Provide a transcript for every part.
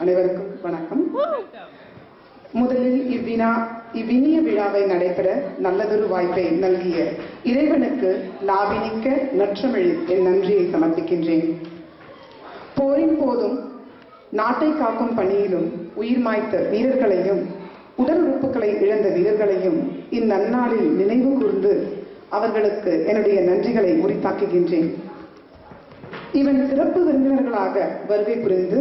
அனைவருக்கும் வணக்கம். முதலில் இவ்வினிய விழாவை நடைபெற நல்லதொரு வாய்ப்பை நல்கிய இறைவனுக்கு லாவினிக்க நற்றமிழில் என் நன்றியை சமர்ப்பிக்கின்றேன். போரின் போதும் நாட்டை காக்கும் பணியிலும் உயிர் மாய்த்த வீரர்களையும் உடல் உறுப்புகளை இழந்த வீரர்களையும் இந்நன்னாளில் நினைவு கூர்ந்து அவர்களுக்கு என்னுடைய நன்றிகளை உரித்தாக்குகின்றேன். இவன் சிறப்பு விருந்தினர்களாக வருகை புரிந்து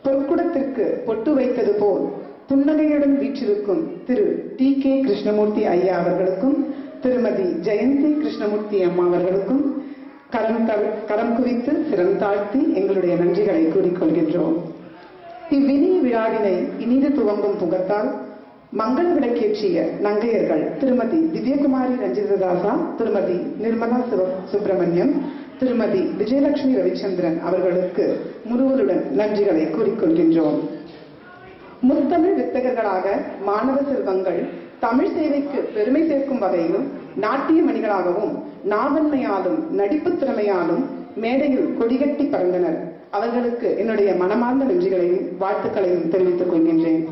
பொற்குடத்திற்கு பொட்டு வைத்தது போல் புன்னகையுடன் வீற்றிருக்கும் திரு TK கிருஷ்ணமூர்த்தி ஐயா அவர்களுக்கும் திருமதி ஜெயந்தி கிருஷ்ணமூர்த்தி அம்மா அவர்களுக்கும் கரம் குவித்து சிரம் தாழ்த்தி எங்களுடைய நன்றிகளை கூறிக்கொள்கின்றோம். இவ்வினிய விழாவினை இனிது துவங்கும் புகத்தால் மங்கள விளக்கேற்றிய நங்கையர்கள் திருமதி திவ்யகுமாரி ரஞ்சிததாசா, திருமதி நிர்மலா சுப்பிரமணியம், திருமதி விஜயலட்சுமி ரவிச்சந்திரன் அவர்களுக்கு முருவலுடன் நன்றிகளை கூறிக்கொள்கின்றோம். முத்தமிழ் வித்தகர்களாக மாணவ செல்வங்கள் தமிழ் சேவைக்கு பெருமை சேர்க்கும் வகையிலும் நாட்டிய மணிகளாகவும் நாவன்மையாலும் நடிப்பு திறமையாலும் மேடையில் கொடிகட்டி பறந்தனர். அவர்களுக்கு என்னுடைய மனமார்ந்த நன்றிகளையும் வாழ்த்துக்களையும் தெரிவித்துக் கொள்கின்றேன்.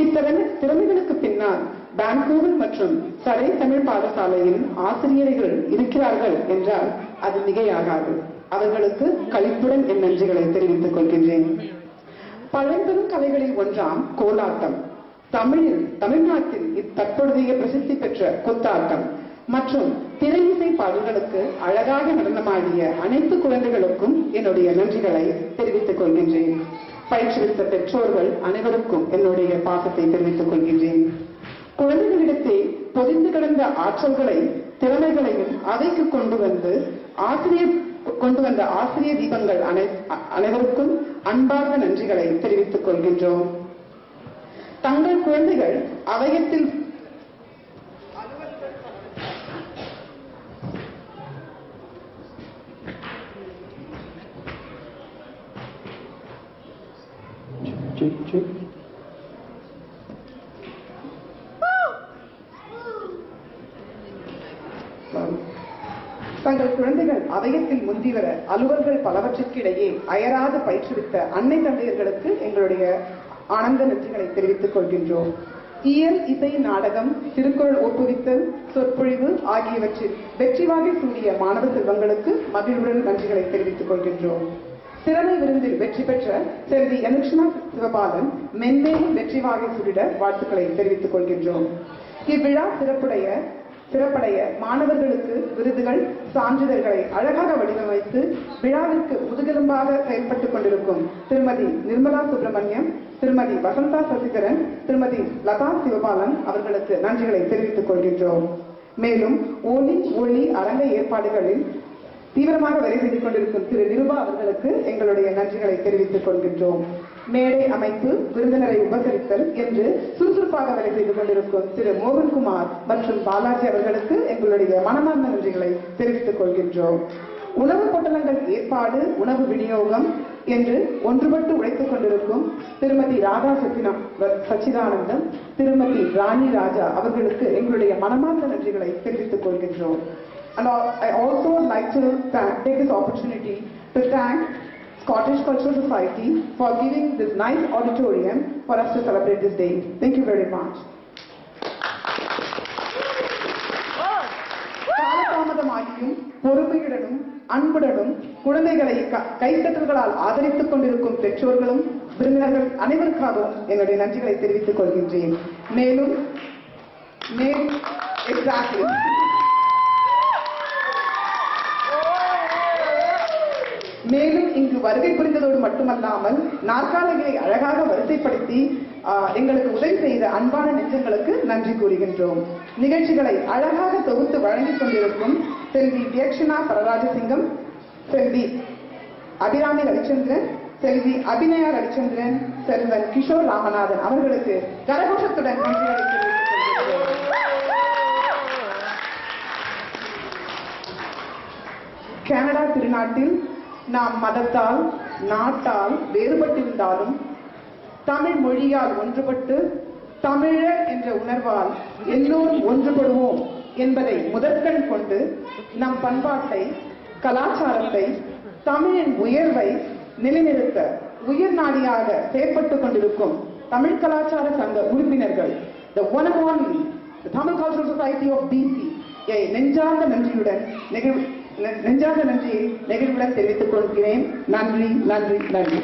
இத்திறமைகளுக்கு பின்னால் பான்கூவர் மற்றும் சரை தமிழ் பாடசாலையில் ஆசிரியர்கள் இருக்கிறார்கள் என்றால் அது மிகையாகாது. அவர்களுக்கு களிப்புடன் என் நன்றிகளை தெரிவித்துக் கொள்கின்றேன். பழம்பெரும் கலைகளில் ஒன்றாம் கோலாட்டம், தமிழ்நாட்டில் தற்பொழுதைய பிரசித்தி பெற்ற கொத்தாட்டம் மற்றும் திரை இசை பாடல்களுக்கு அழகாக நடனமாடிய அனைத்து குழந்தைகளுக்கும் என்னுடைய நன்றிகளை தெரிவித்துக் கொள்கின்றேன். பயிற்றுவித்த பெற்றோர்கள் அனைவருக்கும் என்னுடைய பாசத்தை தெரிவித்துக் கொள்கின்றேன். குழந்தைகளிடத்தே பொதிந்து கிடந்த ஆற்றல்களை திறமைகளையும் அவைக்கு கொண்டு வந்த ஆசிரியர் தீபங்கள் அனைவருக்கும் அன்பார்ந்த நன்றிகளை தெரிவித்துக் கொள்கின்றோம். தங்கள் குழந்தைகள் அவையத்தில் தங்கள் குழந்தைகள் அவையத்தில் முந்திவர அலுவல்கள் பலவற்றிற்கு இடையே அயராது பயிற்றுவித்த அன்னை தந்தையர்களுக்கு எங்களுடைய ஆனந்த நன்றிகளை தெரிவித்துக் கொள்கின்றோம். இயல், இசை, நாடகம், திருக்குறள் ஒப்புவித்தல், சொற்பொழிவு ஆகியவற்றில் வெற்றி வாகை சூடிய மாணவ செல்வங்களுக்கு மகிழ்வுடன் நன்றிகளை தெரிவித்துக் கொள்கின்றோம். திறமை விருந்தில் வெற்றி பெற்ற செல்வி யனுஷ்மா சிவபாலன் மென்மேலும் வெற்றி வாகை சூடிட வாழ்த்துக்களை தெரிவித்துக் கொள்கின்றோம். இவ்விழா சிறப்படைய மாணவர்களுக்கு விருதுகள், சான்றிதழ்களை அழகாக வடிவமைத்து விழாவிற்கு முதுகெலும்பாக செயல்பட்டுக் கொண்டிருக்கும் திருமதி நிர்மலா சுப்பிரமணியம், திருமதி வசந்தா சசிதரன், திருமதி லதா சிவபாலன் அவர்களுக்கு நன்றிகளை தெரிவித்துக் கொள்கின்றோம். மேலும் ஒளி அரங்க ஏற்பாடுகளில் தீவிரமாக வேலை செய்து கொண்டிருக்கும் திரு நிருபா அவர்களுக்கு எங்களுடைய நன்றிகளை தெரிவித்துக் கொள்கின்றோம். மேடை அமைப்பு, விருந்தினரை உபசரித்தல் என்று சுறுசுறுப்பாக வேலை செய்து கொண்டிருக்கும் திரு மோகன்குமார் மற்றும் பாலாஜி அவர்களுக்கு எங்களுடைய மனமார்ந்த நன்றிகளை தெரிவித்துக் கொள்கின்றோம். உணவு பொட்டலங்கள் ஏற்பாடு, உணவு விநியோகம் என்று ஒன்றுபட்டு உழைத்துக் கொண்டிருக்கும் திருமதி ராதா சச்சிதானந்தம், திருமதி ராணி ராஜா அவர்களுக்கு எங்களுடைய மனமார்ந்த நன்றிகளை தெரிவித்துக் கொள்கின்றோம். And I also would like to take this opportunity to thank Scottish Cultural Society for giving this nice auditorium for us to celebrate this day. Thank you very much. காலதாமதமாகியும் பொறுமையுடனும் அன்புடனும் குழந்தைகளை கைத்தட்டல்களால் ஆதரித்துக் கொண்டிருக்கும் பெற்றோர்களும் விருந்தினர்கள் அனைவருக்காகவும் என்னுடைய நன்றிகளை தெரிவித்துக் கொள்கின்றேன். மேலும் இங்கு வருகை புரிந்ததோடு மட்டுமல்லாமல் நாற்காலிகளை அழகாக வரிசைப்படுத்தி எங்களுக்கு உதவி செய்த அன்பான நெஞ்சங்களுக்கு நன்றி கூறுகின்றோம். நிகழ்ச்சிகளை அழகாக தொகுத்து வழங்கிக் கொண்டிருக்கும் செல்வி வியக்ஷனா பரராஜசிங்கம், செல்வி அபிராமி ரவிச்சந்திரன், செல்வி அபிநயா ரவிச்சந்திரன், செல்வன் கிஷோர் ராமநாதன் அவர்களுக்கு கரகோஷத்துடன் நன்றிகளை தெரிவித்துக் கொள்கிறோம். கனடா திருநாட்டில் நாம் மதத்தால் நாட்டால் வேறுபட்டிருந்தாலும் தமிழ் மொழியால் ஒன்றுபட்டு தமிழர் என்ற உணர்வால் எல்லோரும் ஒன்றுபடுவோம் என்பதை முதற்கண் கொண்டு நம் பண்பாட்டை, கலாச்சாரத்தை, தமிழின் உயர்வை நிலைநிறுத்த உயிர் நாடியாக செயற்பட்டுக் கொண்டிருக்கும் தமிழ் கலாச்சார சங்க உறுப்பினர்கள், the one and only, the Tamil Cultural Society of BC, நெஞ்சார்ந்த நன்றியை நெகிழ்வுடன் தெரிவித்துக் கொள்கிறேன். நன்றி, நன்றி, நன்றி.